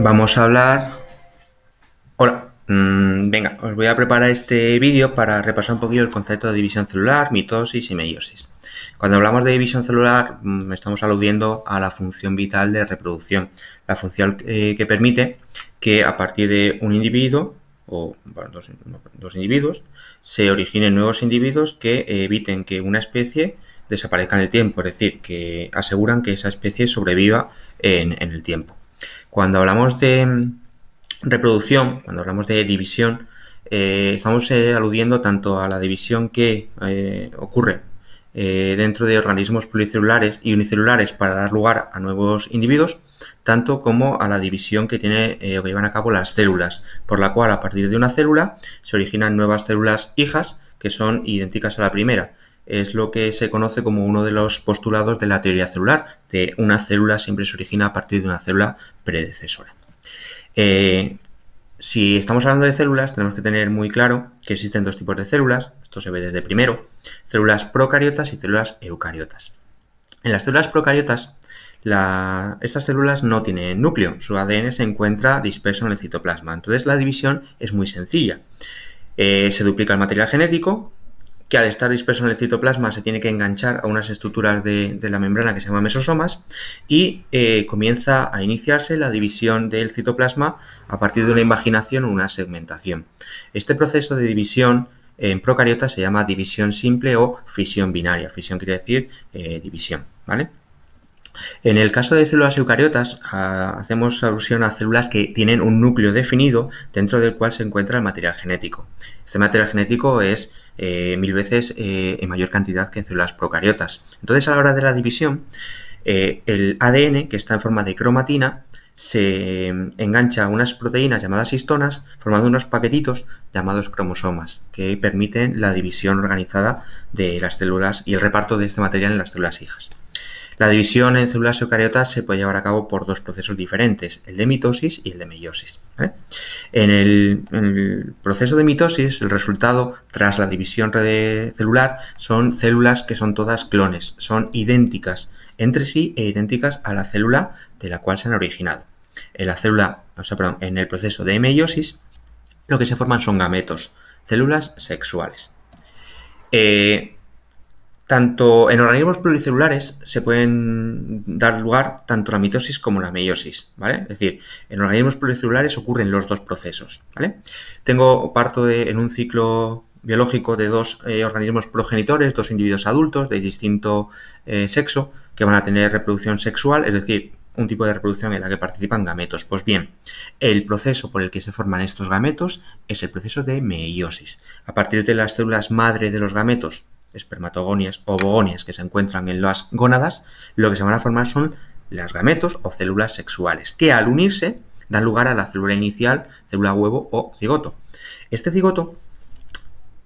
Vamos a hablar... Hola, venga, os voy a preparar este vídeo para repasar un poquito el concepto de división celular, mitosis y meiosis. Cuando hablamos de división celular, estamos aludiendo a la función vital de reproducción, la función que permite que a partir de un individuo, o bueno, dos individuos, se originen nuevos individuos que eviten que una especie desaparezca en el tiempo, es decir, que aseguran que esa especie sobreviva en el tiempo. Cuando hablamos de reproducción, cuando hablamos de división, estamos aludiendo tanto a la división que ocurre dentro de organismos pluricelulares y unicelulares para dar lugar a nuevos individuos, tanto como a la división que que llevan a cabo las células, por la cual a partir de una célula se originan nuevas células hijas que son idénticas a la primera. Es lo que se conoce como uno de los postulados de la teoría celular, de una célula siempre se origina a partir de una célula predecesora. Si estamos hablando de células, tenemos que tener muy claro que existen dos tipos de células. Esto se ve desde primero: células procariotas y células eucariotas. En las células procariotas, estas células no tienen núcleo, su ADN se encuentra disperso en el citoplasma. Entonces la división es muy sencilla. Se duplica el material genético, que al estar disperso en el citoplasma se tiene que enganchar a unas estructuras de la membrana que se llaman mesosomas y comienza a iniciarse la división del citoplasma a partir de una invaginación o una segmentación. Este proceso de división en procariotas se llama división simple o fisión binaria. Fisión quiere decir división, ¿vale? En el caso de células eucariotas, hacemos alusión a células que tienen un núcleo definido dentro del cual se encuentra el material genético. Este material genético es 1000 veces en mayor cantidad que en células procariotas. Entonces, a la hora de la división, el ADN, que está en forma de cromatina, se engancha a unas proteínas llamadas histonas, formando unos paquetitos llamados cromosomas, que permiten la división organizada de las células y el reparto de este material en las células hijas. La división en células eucariotas se puede llevar a cabo por dos procesos diferentes, el de mitosis y el de meiosis, ¿vale? En el proceso de mitosis, el resultado tras la división celular son células que son todas clones, son idénticas entre sí e idénticas a la célula de la cual se han originado. En el proceso de meiosis, lo que se forman son gametos, células sexuales. Tanto en organismos pluricelulares se pueden dar lugar tanto la mitosis como la meiosis, ¿vale? Es decir, en organismos pluricelulares ocurren los dos procesos, ¿vale? Parto en un ciclo biológico de dos organismos progenitores, dos individuos adultos de distinto sexo, que van a tener reproducción sexual, es decir, un tipo de reproducción en la que participan gametos. Pues bien, el proceso por el que se forman estos gametos es el proceso de meiosis. A partir de las células madre de los gametos, espermatogonias o ovogonias que se encuentran en las gónadas, lo que se van a formar son las gametos o células sexuales, que al unirse dan lugar a la célula inicial, célula huevo o cigoto. Este cigoto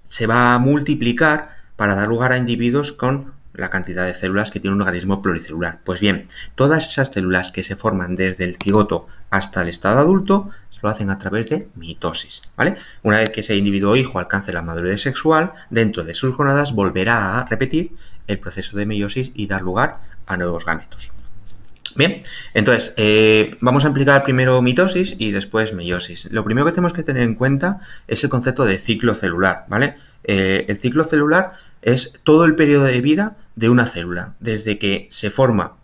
se va a multiplicar para dar lugar a individuos con la cantidad de células que tiene un organismo pluricelular. Pues bien, todas esas células que se forman desde el cigoto hasta el estado adulto lo hacen a través de mitosis, ¿vale? Una vez que ese individuo hijo alcance la madurez sexual, dentro de sus gónadas volverá a repetir el proceso de meiosis y dar lugar a nuevos gametos. Bien, entonces vamos a explicar primero mitosis y después meiosis. Lo primero que tenemos que tener en cuenta es el concepto de ciclo celular, ¿vale? El ciclo celular es todo el periodo de vida de una célula, desde que se forma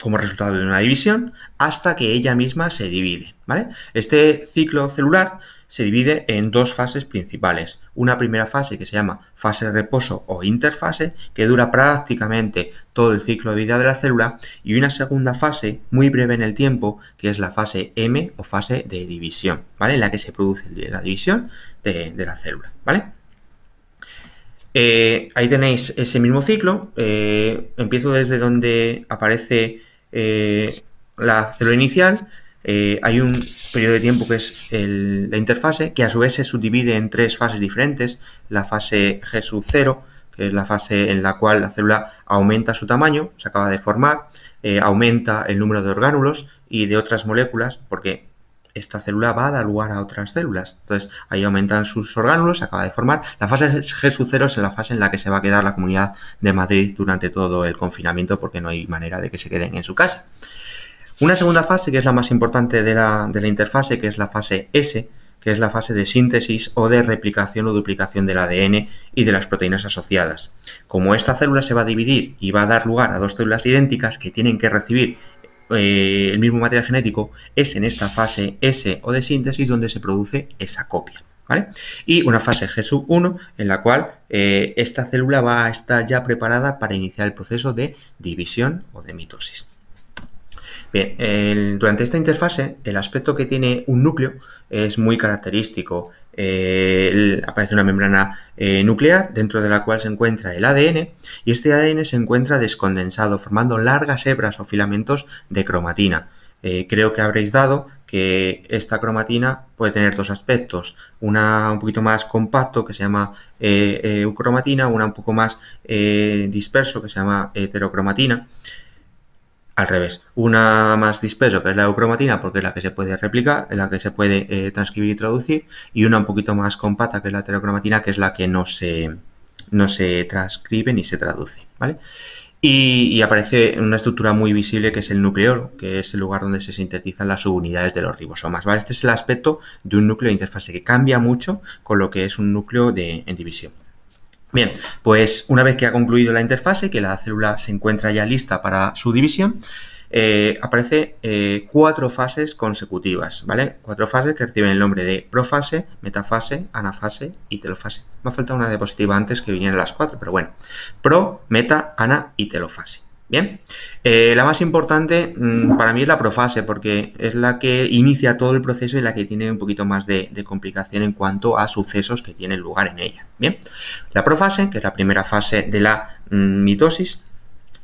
como resultado de una división hasta que ella misma se divide, ¿vale? Este ciclo celular se divide en dos fases principales. Una primera fase que se llama fase de reposo o interfase, que dura prácticamente todo el ciclo de vida de la célula, y una segunda fase muy breve en el tiempo, que es la fase M o fase de división, ¿vale? En la que se produce la división de la célula, ¿vale? Ahí tenéis ese mismo ciclo. Empiezo desde donde aparece la célula inicial. Hay un periodo de tiempo que es la interfase, que a su vez se subdivide en tres fases diferentes. La fase G sub 0, que es la fase en la cual la célula aumenta su tamaño, se acaba de formar, aumenta el número de orgánulos y de otras moléculas, porque esta célula va a dar lugar a otras células. Entonces, ahí aumentan sus orgánulos, se acaba de formar. La fase G sub 0 es la fase en la que se va a quedar la Comunidad de Madrid durante todo el confinamiento, porque no hay manera de que se queden en su casa. Una segunda fase, que es la más importante de la interfase, que es la fase S, que es la fase de síntesis o de replicación o duplicación del ADN y de las proteínas asociadas. Como esta célula se va a dividir y va a dar lugar a dos células idénticas que tienen que recibir el mismo material genético, es en esta fase S o de síntesis donde se produce esa copia. ¿Vale? Y una fase G1 en la cual esta célula va a estar ya preparada para iniciar el proceso de división o de mitosis. Bien, durante esta interfase, el aspecto que tiene un núcleo es muy característico. Aparece una membrana nuclear dentro de la cual se encuentra el ADN y este ADN se encuentra descondensado, formando largas hebras o filamentos de cromatina. Creo que habréis dado que esta cromatina puede tener dos aspectos, una un poquito más compacto que se llama eucromatina, una un poco más disperso que se llama heterocromatina. Al revés, una más disperso, que es la eucromatina, porque es la que se puede replicar, es la que se puede transcribir y traducir, y una un poquito más compacta, que es la heterocromatina, que es la que no se transcribe ni se traduce, ¿vale? Y aparece una estructura muy visible que es el nucleolo, que es el lugar donde se sintetizan las subunidades de los ribosomas, ¿vale? Este es el aspecto de un núcleo de interfase que cambia mucho con lo que es un núcleo en división. Bien, pues una vez que ha concluido la interfase, que la célula se encuentra ya lista para su división, aparece 4 fases consecutivas, ¿vale? 4 fases que reciben el nombre de profase, metafase, anafase y telofase. Me ha faltado una diapositiva antes que vinieran las 4, pero bueno. Pro, meta, ana y telofase. Bien, la más importante para mí es la profase porque es la que inicia todo el proceso y la que tiene un poquito más de complicación en cuanto a sucesos que tienen lugar en ella. Bien, la profase, que es la primera fase de la mitosis,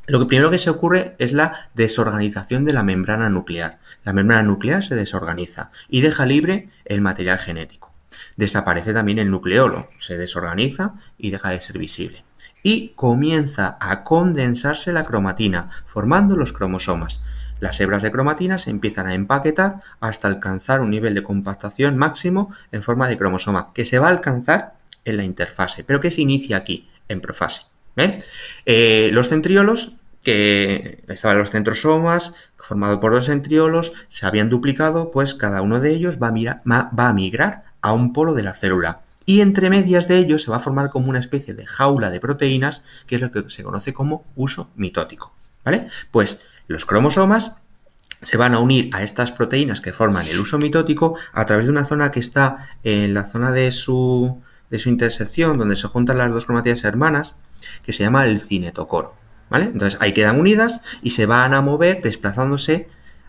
lo que primero que se ocurre es la desorganización de la membrana nuclear. La membrana nuclear se desorganiza y deja libre el material genético. Desaparece también el nucleolo, se desorganiza y deja de ser visible. Y comienza a condensarse la cromatina, formando los cromosomas. Las hebras de cromatina se empiezan a empaquetar hasta alcanzar un nivel de compactación máximo en forma de cromosoma, que se va a alcanzar en la interfase, pero que se inicia aquí, en profase. Los centriolos, que estaban los centrosomas, formados por los centriolos, se habían duplicado, pues cada uno de ellos va a migrar a un polo de la célula. Y entre medias de ellos se va a formar como una especie de jaula de proteínas, que es lo que se conoce como uso mitótico. ¿Vale? Pues los cromosomas se van a unir a estas proteínas que forman el uso mitótico a través de una zona que está en la zona de su intersección, donde se juntan las dos cromatías hermanas, que se llama el cinetocoro. ¿Vale? Entonces ahí quedan unidas y se van a mover desplazándose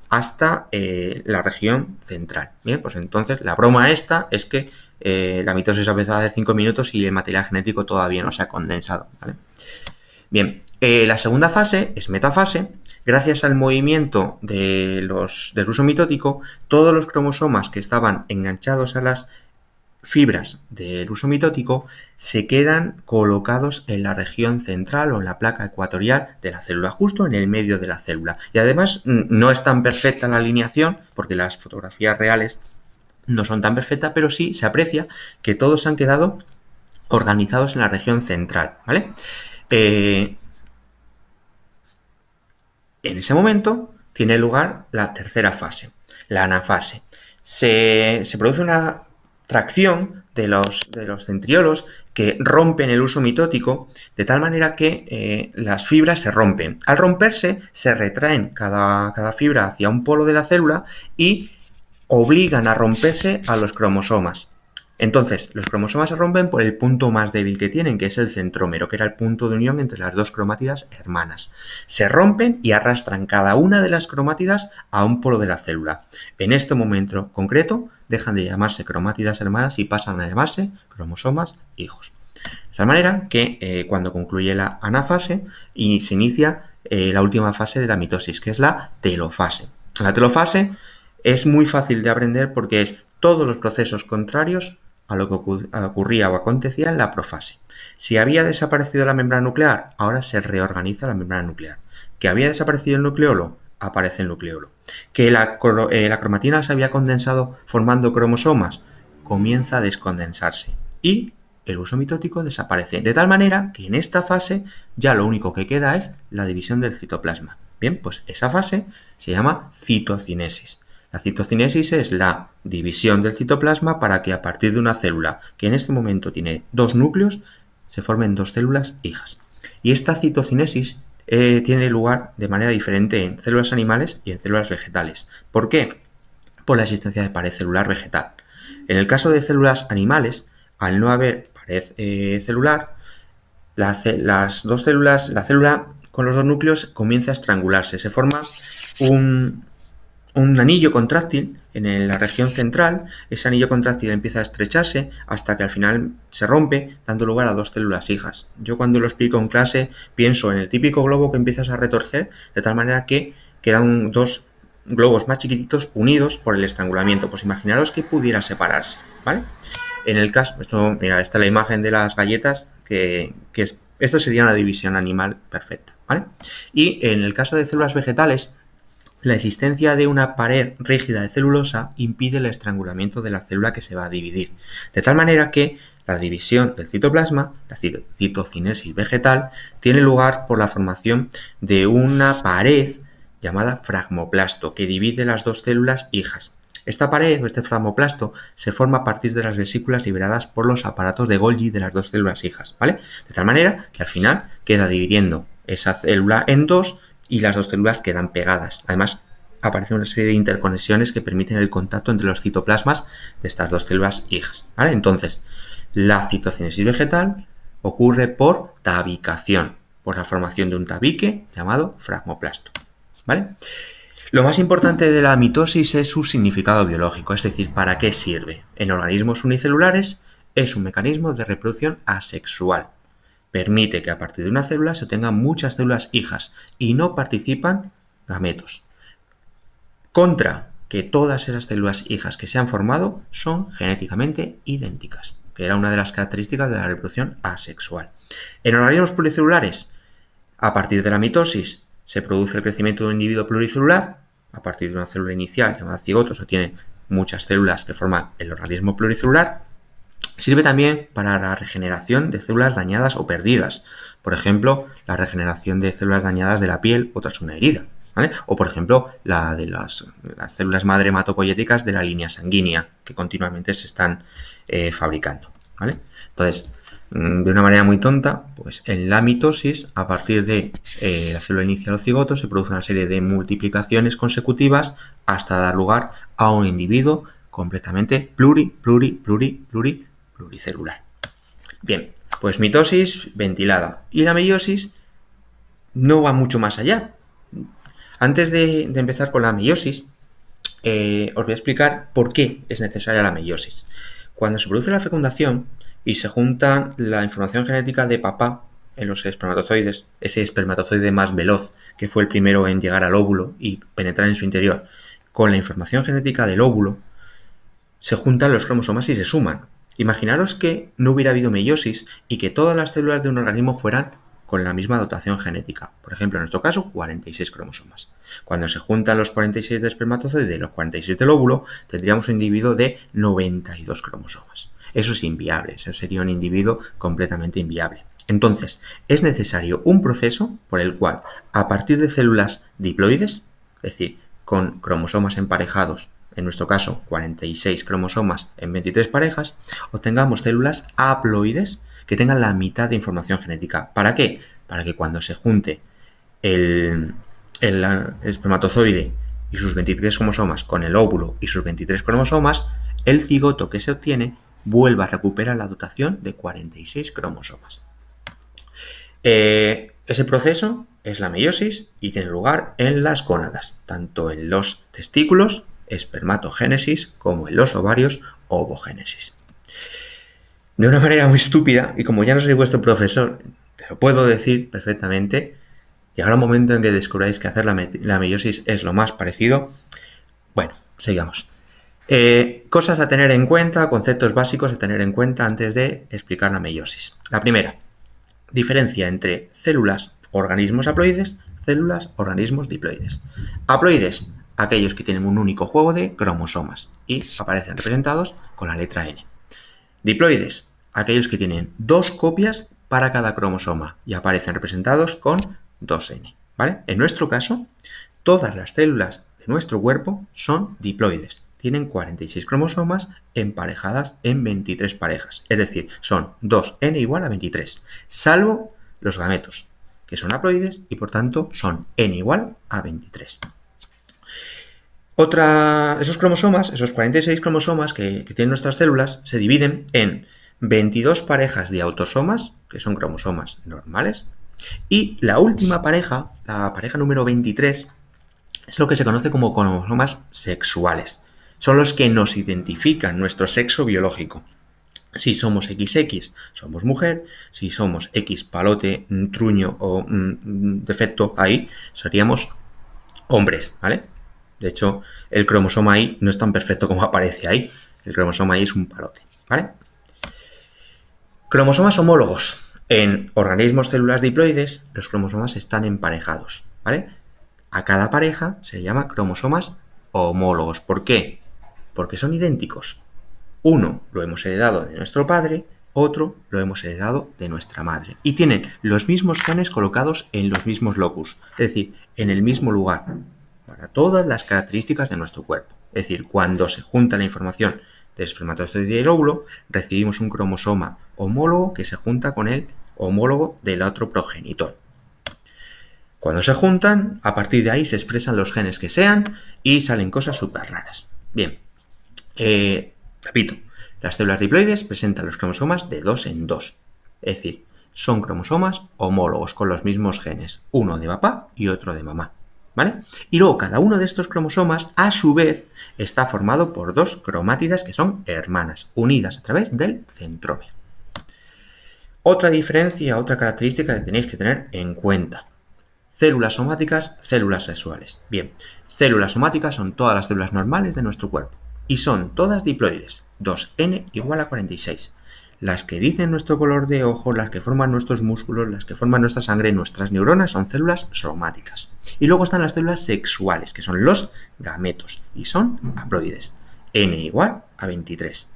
hasta la región central. Bien, pues entonces la broma esta es que la mitosis ha empezado hace 5 minutos y el material genético todavía no se ha condensado. ¿Vale? Bien, la segunda fase es metafase. Gracias al movimiento del uso mitótico, todos los cromosomas que estaban enganchados a las fibras del uso mitótico se quedan colocados en la región central o en la placa ecuatorial de la célula, justo en el medio de la célula. Y además no es tan perfecta la alineación, porque las fotografías reales no son tan perfectas, pero sí se aprecia que todos han quedado organizados en la región central, ¿vale? En ese momento tiene lugar la tercera fase, la anafase. Se produce una tracción de los centriolos que rompen el uso mitótico de tal manera que las fibras se rompen. Al romperse se retraen cada fibra hacia un polo de la célula y obligan a romperse a los cromosomas. Entonces, los cromosomas se rompen por el punto más débil que tienen, que es el centrómero, que era el punto de unión entre las dos cromátidas hermanas. Se rompen y arrastran cada una de las cromátidas a un polo de la célula. En este momento concreto, dejan de llamarse cromátidas hermanas y pasan a llamarse cromosomas hijos. De tal manera que cuando concluye la anafase y se inicia la última fase de la mitosis, que es la telofase. La telofase es muy fácil de aprender porque es todos los procesos contrarios a lo que ocurría o acontecía en la profase. Si había desaparecido la membrana nuclear, ahora se reorganiza la membrana nuclear. Que había desaparecido el nucleolo, aparece el nucleolo. Que la cromatina se había condensado formando cromosomas, comienza a descondensarse. Y el uso mitótico desaparece. De tal manera que en esta fase ya lo único que queda es la división del citoplasma. Bien, pues esa fase se llama citocinesis. La citocinesis es la división del citoplasma para que a partir de una célula que en este momento tiene dos núcleos, se formen dos células hijas. Y esta citocinesis tiene lugar de manera diferente en células animales y en células vegetales. ¿Por qué? Por la existencia de pared celular vegetal. En el caso de células animales, al no haber pared celular, las dos células, la célula con los dos núcleos comienza a estrangularse. Se forma un anillo contráctil en la región central. Ese anillo contráctil empieza a estrecharse hasta que al final se rompe, dando lugar a dos células hijas. Yo cuando lo explico en clase pienso en el típico globo que empiezas a retorcer de tal manera que quedan dos globos más chiquititos unidos por el estrangulamiento. Pues imaginaros que pudiera separarse, ¿vale? En el caso, mira, esta es la imagen de las galletas, esto sería una división animal perfecta, ¿vale? Y en el caso de células vegetales, la existencia de una pared rígida de celulosa impide el estrangulamiento de la célula que se va a dividir, de tal manera que la división del citoplasma, la citocinesis vegetal, tiene lugar por la formación de una pared llamada fragmoplasto que divide las dos células hijas. Esta pared o este fragmoplasto se forma a partir de las vesículas liberadas por los aparatos de Golgi de las dos células hijas, ¿vale? De tal manera que al final queda dividiendo esa célula en dos y las dos células quedan pegadas. Además, aparece una serie de interconexiones que permiten el contacto entre los citoplasmas de estas dos células hijas, ¿vale? Entonces, la citocinesis vegetal ocurre por tabicación, por la formación de un tabique llamado fragmoplasto, ¿vale? Lo más importante de la mitosis es su significado biológico, es decir, ¿para qué sirve? En organismos unicelulares es un mecanismo de reproducción asexual. Permite que a partir de una célula se obtengan muchas células hijas y no participan gametos. Contra que todas esas células hijas que se han formado son genéticamente idénticas, que era una de las características de la reproducción asexual. En organismos pluricelulares, a partir de la mitosis, se produce el crecimiento de un individuo pluricelular. A partir de una célula inicial llamada cigoto se tienen muchas células que forman el organismo pluricelular. Sirve también para la regeneración de células dañadas o perdidas. Por ejemplo, la regeneración de células dañadas de la piel o tras una herida, ¿vale? O, por ejemplo, la de las células madre hematopoyéticas de la línea sanguínea que continuamente se están fabricando, ¿vale? Entonces, de una manera muy tonta, pues en la mitosis, a partir de la célula inicial o cigoto, se produce una serie de multiplicaciones consecutivas hasta dar lugar a un individuo completamente pluricelular. Bien, pues mitosis ventilada. Y la meiosis no va mucho más allá. Antes de empezar con la meiosis, os voy a explicar por qué es necesaria la meiosis. Cuando se produce la fecundación y se juntan la información genética de papá en los espermatozoides, ese espermatozoide más veloz que fue el primero en llegar al óvulo y penetrar en su interior, con la información genética del óvulo, se juntan los cromosomas y se suman. Imaginaros que no hubiera habido meiosis y que todas las células de un organismo fueran con la misma dotación genética. Por ejemplo, en nuestro caso, 46 cromosomas. Cuando se juntan los 46 del espermatozoide y los 46 del óvulo, tendríamos un individuo de 92 cromosomas. Eso es inviable, eso sería un individuo completamente inviable. Entonces, es necesario un proceso por el cual, a partir de células diploides, es decir, con cromosomas emparejados, en nuestro caso 46 cromosomas en 23 parejas, obtengamos células haploides que tengan la mitad de información genética. ¿Para qué? Para que cuando se junte el espermatozoide y sus 23 cromosomas con el óvulo y sus 23 cromosomas, el cigoto que se obtiene vuelva a recuperar la dotación de 46 cromosomas. Ese proceso es la meiosis y tiene lugar en las gónadas, tanto en los testículos, espermatogénesis, como en los ovarios, ovogénesis. De una manera muy estúpida, y como ya no soy vuestro profesor, te lo puedo decir perfectamente, llegará un momento en que descubráis que hacer la meiosis es lo más parecido. Bueno, sigamos. Cosas a tener en cuenta, conceptos básicos a tener en cuenta antes de explicar la meiosis. La primera, diferencia entre células, organismos haploides, células, organismos diploides. Haploides, aquellos que tienen un único juego de cromosomas y aparecen representados con la letra N. Diploides, aquellos que tienen dos copias para cada cromosoma y aparecen representados con 2N. ¿vale? En nuestro caso, todas las células de nuestro cuerpo son diploides. Tienen 46 cromosomas emparejadas en 23 parejas. Es decir, son 2n igual a 23, salvo los gametos, que son haploides y por tanto son n igual a 23. Esos cromosomas, esos 46 cromosomas que tienen nuestras células, se dividen en 22 parejas de autosomas, que son cromosomas normales, y la última pareja, la pareja número 23, es lo que se conoce como cromosomas sexuales. Son los que nos identifican nuestro sexo biológico. Si somos XX, somos mujer. Si somos X palote, truño o defecto ahí, seríamos hombres, ¿vale? De hecho, el cromosoma Y no es tan perfecto como aparece ahí. El cromosoma Y es un palote, ¿vale? Cromosomas homólogos. En organismos células diploides, los cromosomas están emparejados, ¿vale? A cada pareja se llama cromosomas homólogos. ¿Por qué? Porque son idénticos. Uno lo hemos heredado de nuestro padre, otro lo hemos heredado de nuestra madre. Y tienen los mismos genes colocados en los mismos locus, es decir, en el mismo lugar, para todas las características de nuestro cuerpo. Es decir, cuando se junta la información del espermatozoide y el óvulo, recibimos un cromosoma homólogo que se junta con el homólogo del otro progenitor. Cuando se juntan, a partir de ahí se expresan los genes que sean y salen cosas súper raras. Bien, repito, las células diploides presentan los cromosomas de 2 en 2. Es decir, son cromosomas homólogos con los mismos genes, uno de papá y otro de mamá, ¿vale? Y luego cada uno de estos cromosomas, a su vez, está formado por dos cromátidas que son hermanas, unidas a través del centrómero. Otra diferencia, otra característica que tenéis que tener en cuenta. Células somáticas, células sexuales. Bien, células somáticas son todas las células normales de nuestro cuerpo y son todas diploides, 2n igual a 46. Las que dicen nuestro color de ojos, las que forman nuestros músculos, las que forman nuestra sangre, nuestras neuronas, son células somáticas. Y luego están las células sexuales, que son los gametos, y son haploides, n igual a 23.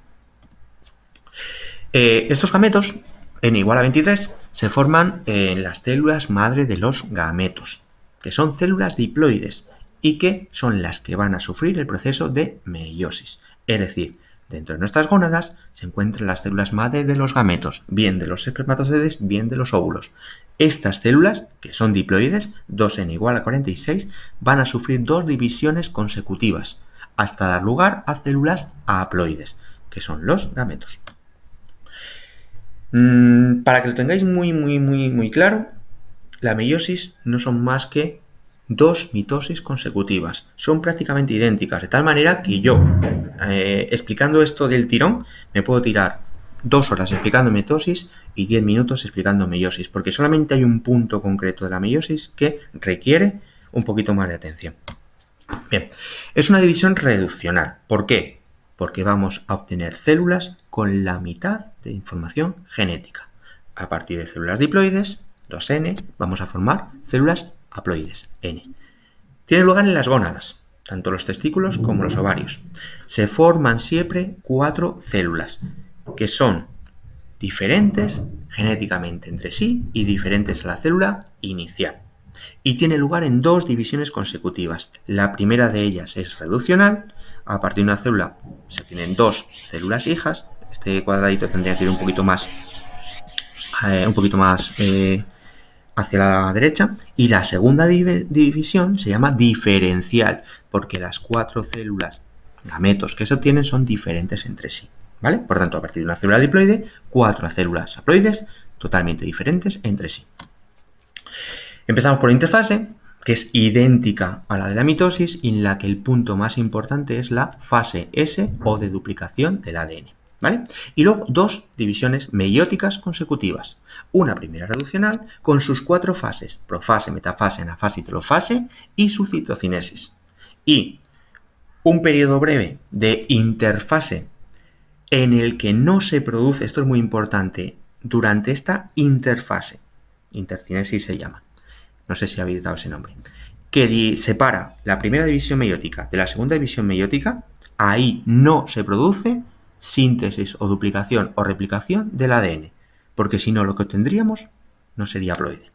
Estos gametos, n igual a 23, se forman en las células madre de los gametos, que son células diploides y que son las que van a sufrir el proceso de meiosis. Es decir, dentro de nuestras gónadas se encuentran las células madre de los gametos, bien de los espermatozoides, bien de los óvulos. Estas células, que son diploides, 2n igual a 46, van a sufrir dos divisiones consecutivas, hasta dar lugar a células haploides, que son los gametos. Para que lo tengáis muy claro, la meiosis no son más que dos mitosis consecutivas. Son prácticamente idénticas, de tal manera que yo, explicando esto del tirón, me puedo tirar 2 horas explicando mitosis y 10 minutos explicando meiosis, porque solamente hay un punto concreto de la meiosis que requiere un poquito más de atención. Bien, es una división reduccional. ¿Por qué? Porque vamos a obtener células con la mitad de información genética. A partir de células diploides, 2n, vamos a formar células haploides, n. Tiene lugar en las gónadas, tanto los testículos como los ovarios. Se forman siempre 4 células, que son diferentes genéticamente entre sí y diferentes a la célula inicial. Y tiene lugar en dos divisiones consecutivas. La primera de ellas es reduccional. A partir de una célula se tienen dos células hijas. Este cuadradito tendría que ir un poquito más hacia la derecha. Y la segunda división se llama diferencial, porque las 4 células gametos que se obtienen son diferentes entre sí, ¿vale? Por tanto, a partir de una célula diploide, 4 células haploides totalmente diferentes entre sí. Empezamos por la interfase, que es idéntica a la de la mitosis y en la que el punto más importante es la fase S o de duplicación del ADN, ¿vale? Y luego dos divisiones meióticas consecutivas. Una primera reduccional con sus 4 fases, profase, metafase, anafase y telofase, y su citocinesis. Y un periodo breve de interfase en el que no se produce, esto es muy importante, durante esta interfase, intercinesis se llama, no sé si habéis dado ese nombre, que separa la primera división meiótica de la segunda división meiótica, ahí no se produce síntesis o duplicación o replicación del ADN, porque si no lo que obtendríamos no sería haploide.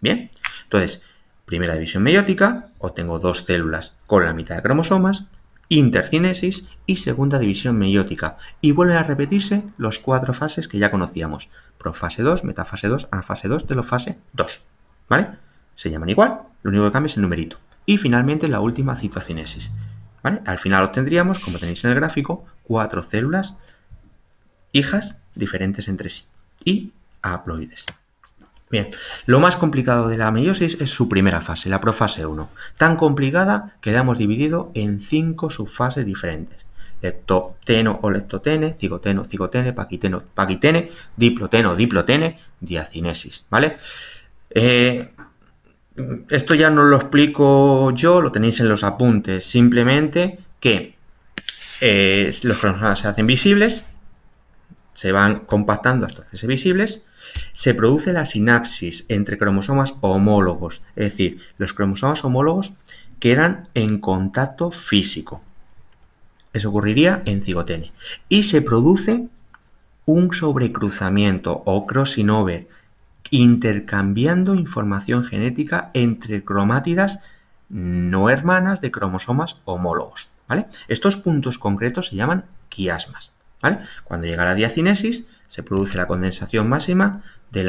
Bien, entonces, Primera división meiótica, obtengo 2 células con la mitad de cromosomas, intercinesis y segunda división meiótica. Y vuelven a repetirse los 4 fases que ya conocíamos. Profase 2, metafase 2, anafase 2, telofase 2. ¿Vale? Se llaman igual, lo único que cambia es el numerito. Y finalmente la última citocinesis. ¿Vale? Al final obtendríamos, como tenéis en el gráfico, 4 células hijas diferentes entre sí y haploides. Bien, lo más complicado de la meiosis es su primera fase, la profase 1. Tan complicada que la hemos dividido en 5 subfases diferentes. Leptoteno o leptotene, cigoteno, cigotene, paquiteno, paquitene, diploteno, diplotene, diacinesis, ¿vale? Esto ya no lo explico yo, lo tenéis en los apuntes. Simplemente que los cromosomas se hacen visibles, se van compactando hasta hacerse visibles, se produce la sinapsis entre cromosomas homólogos, es decir, los cromosomas homólogos quedan en contacto físico. Eso ocurriría en cigotene. Y se produce un sobrecruzamiento o crossing over, intercambiando información genética entre cromátidas no hermanas de cromosomas homólogos, ¿vale? Estos puntos concretos se llaman quiasmas, ¿vale? Cuando llega la diacinesis se produce la condensación máxima del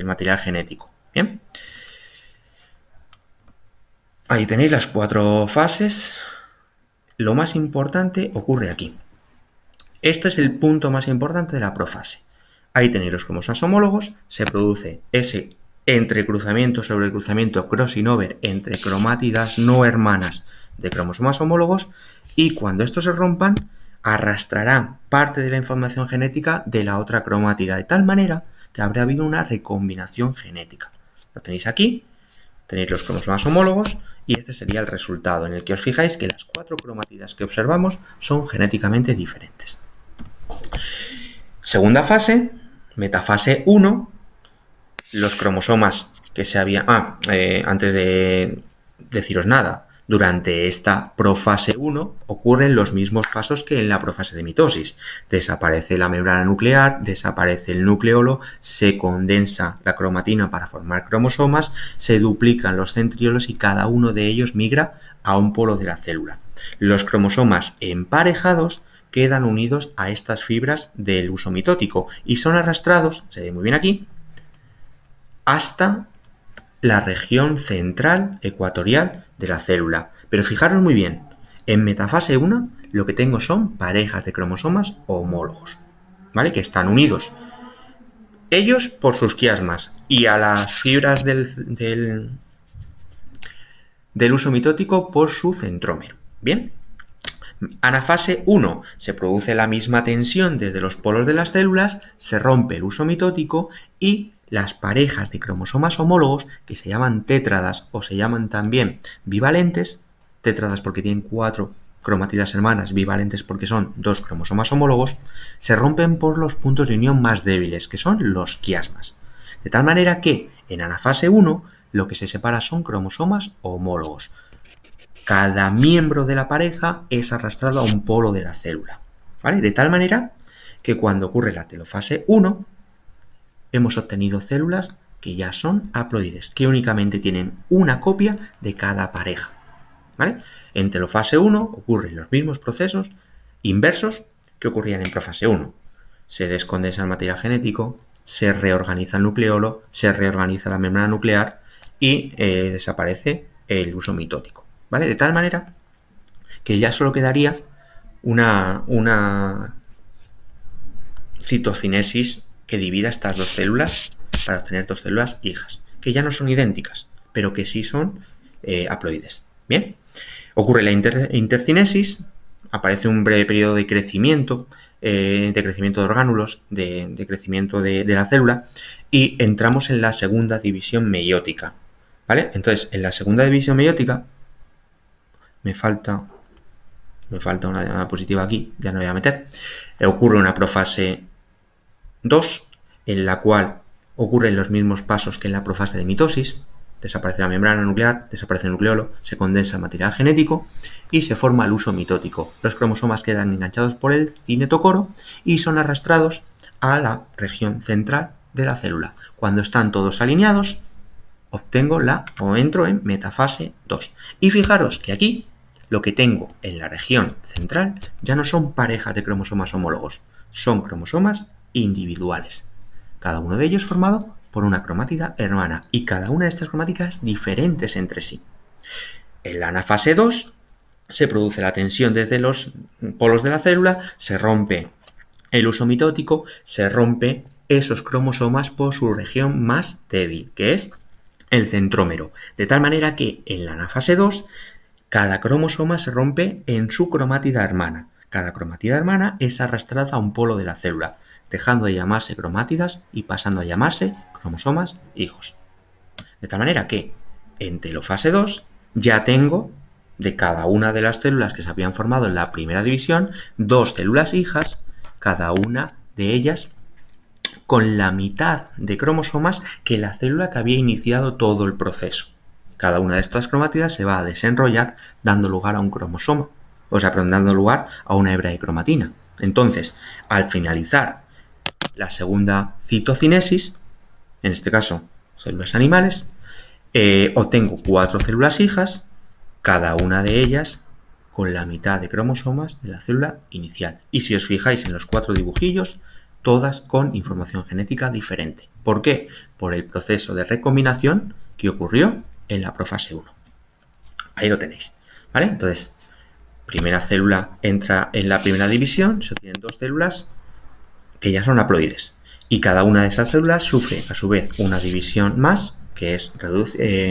material genético. Bien. Ahí tenéis las 4 fases. Lo más importante ocurre aquí. Este es el punto más importante de la profase. Ahí tenéis los cromosomas homólogos, se produce ese entrecruzamiento, sobrecruzamiento, crossing over entre cromátidas no hermanas de cromosomas homólogos, y cuando estos se rompan, arrastrarán parte de la información genética de la otra cromátida, de tal manera que habrá habido una recombinación genética. Lo tenéis aquí, tenéis los cromosomas homólogos, y este sería el resultado, en el que os fijáis que las 4 cromátidas que observamos son genéticamente diferentes. Segunda fase, metafase 1, los cromosomas que se habían... antes de deciros nada, durante esta profase 1 ocurren los mismos pasos que en la profase de mitosis. Desaparece la membrana nuclear, desaparece el nucleolo, se condensa la cromatina para formar cromosomas, se duplican los centriolos y cada uno de ellos migra a un polo de la célula. Los cromosomas emparejados quedan unidos a estas fibras del uso mitótico y son arrastrados, se ve muy bien aquí, hasta la región central ecuatorial de la célula. Pero fijaros muy bien, en metafase 1 lo que tengo son parejas de cromosomas homólogos, ¿vale? Que están unidos ellos por sus quiasmas y a las fibras del uso mitótico por su centrómero. Bien. Anafase 1, se produce la misma tensión desde los polos de las células, se rompe el uso mitótico y las parejas de cromosomas homólogos, que se llaman tétradas o se llaman también bivalentes, tétradas porque tienen 4 cromátidas hermanas, bivalentes porque son 2 cromosomas homólogos, se rompen por los puntos de unión más débiles, que son los quiasmas. De tal manera que en anafase 1 lo que se separa son cromosomas homólogos. Cada miembro de la pareja es arrastrado a un polo de la célula, ¿vale? De tal manera que cuando ocurre la telofase 1, hemos obtenido células que ya son haploides, que únicamente tienen una copia de cada pareja, ¿vale? En telofase 1 ocurren los mismos procesos inversos que ocurrían en profase 1. Se descondensa el material genético, se reorganiza el nucleolo, se reorganiza la membrana nuclear y desaparece el uso mitótico. ¿Vale? De tal manera que ya solo quedaría una citocinesis que divida estas 2 células para obtener 2 células hijas, que ya no son idénticas, pero que sí son haploides. Bien, ocurre la intercinesis, aparece un breve periodo de crecimiento de orgánulos, de crecimiento de la célula, y entramos en la segunda división meiótica. ¿Vale? Entonces, en la segunda división meiótica me falta una diapositiva aquí, ya no voy a meter. Ocurre una profase 2, en la cual ocurren los mismos pasos que en la profase de mitosis. Desaparece la membrana nuclear, desaparece el nucleolo, se condensa el material genético y se forma el uso mitótico. Los cromosomas quedan enganchados por el cinetocoro y son arrastrados a la región central de la célula. Cuando están todos alineados, obtengo o entro en metafase 2. Y fijaros que aquí lo que tengo en la región central ya no son parejas de cromosomas homólogos, son cromosomas individuales. Cada uno de ellos formado por una cromátida hermana y cada una de estas cromátidas diferentes entre sí. En la anafase 2 se produce la tensión desde los polos de la célula, se rompe el uso mitótico, se rompe esos cromosomas por su región más débil, que es el centrómero. De tal manera que en la anafase 2 cada cromosoma se rompe en su cromátida hermana. Cada cromátida hermana es arrastrada a un polo de la célula, dejando de llamarse cromátidas y pasando a llamarse cromosomas hijos. De tal manera que en telofase 2 ya tengo de cada una de las células que se habían formado en la primera división, 2 células hijas, cada una de ellas con la mitad de cromosomas que la célula que había iniciado todo el proceso. Cada una de estas cromátidas se va a desenrollar dando lugar a un cromosoma, dando lugar a una hebra de cromatina. Entonces, al finalizar la segunda citocinesis, en este caso células animales, obtengo 4 células hijas, cada una de ellas con la mitad de cromosomas de la célula inicial. Y si os fijáis en los 4 dibujillos, todas con información genética diferente. ¿Por qué? Por el proceso de recombinación que ocurrió en la profase 1. Ahí lo tenéis, ¿vale? Entonces, primera célula entra en la primera división, se obtienen 2 células que ya son haploides. Y cada una de esas células sufre, a su vez, una división más, que es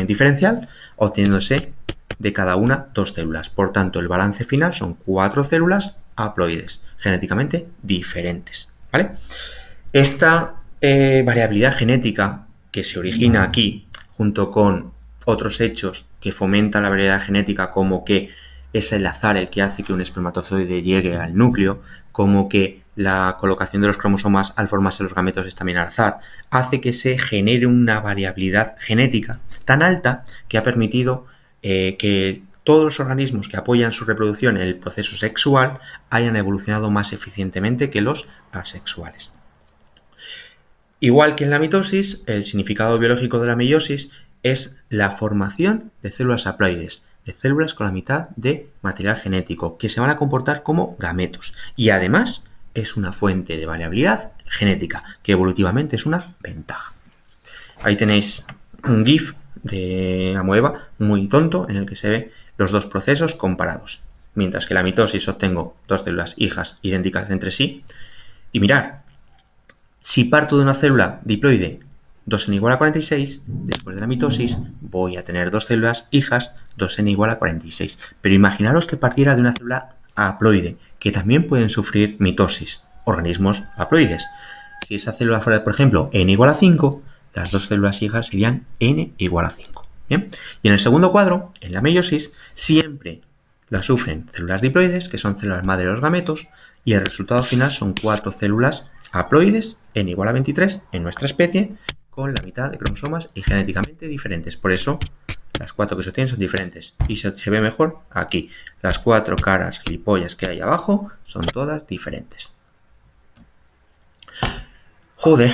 diferencial, obteniéndose de cada una 2 células. Por tanto, el balance final son 4 células haploides, genéticamente diferentes, ¿vale? Esta variabilidad genética que se origina aquí, junto con otros hechos que fomentan la variabilidad genética, como que es el azar el que hace que un espermatozoide llegue al núcleo, como que la colocación de los cromosomas al formarse los gametos es también al azar, hace que se genere una variabilidad genética tan alta que ha permitido que todos los organismos que apoyan su reproducción en el proceso sexual hayan evolucionado más eficientemente que los asexuales. Igual que en la mitosis, el significado biológico de la meiosis es la formación de células haploides, de células con la mitad de material genético, que se van a comportar como gametos. Y además es una fuente de variabilidad genética, que evolutivamente es una ventaja. Ahí tenéis un GIF de amoeba muy tonto en el que se ve los dos procesos comparados. Mientras que en la mitosis obtengo 2 células hijas idénticas entre sí. Y mirad, si parto de una célula diploide 2n igual a 46, después de la mitosis voy a tener 2 células hijas 2n igual a 46. Pero imaginaros que partiera de una célula haploide, que también pueden sufrir mitosis, organismos haploides. Si esa célula fuera, por ejemplo, n igual a 5, las 2 células hijas serían n igual a 5. ¿Bien? Y en el segundo cuadro, en la meiosis, siempre la sufren células diploides, que son células madre de los gametos, y el resultado final son 4 células haploides, n igual a 23, en nuestra especie, con la mitad de cromosomas y genéticamente diferentes. Por eso, las 4 que se obtienen son diferentes. Y se ve mejor aquí. Las 4 caras gilipollas que hay abajo son todas diferentes. Joder.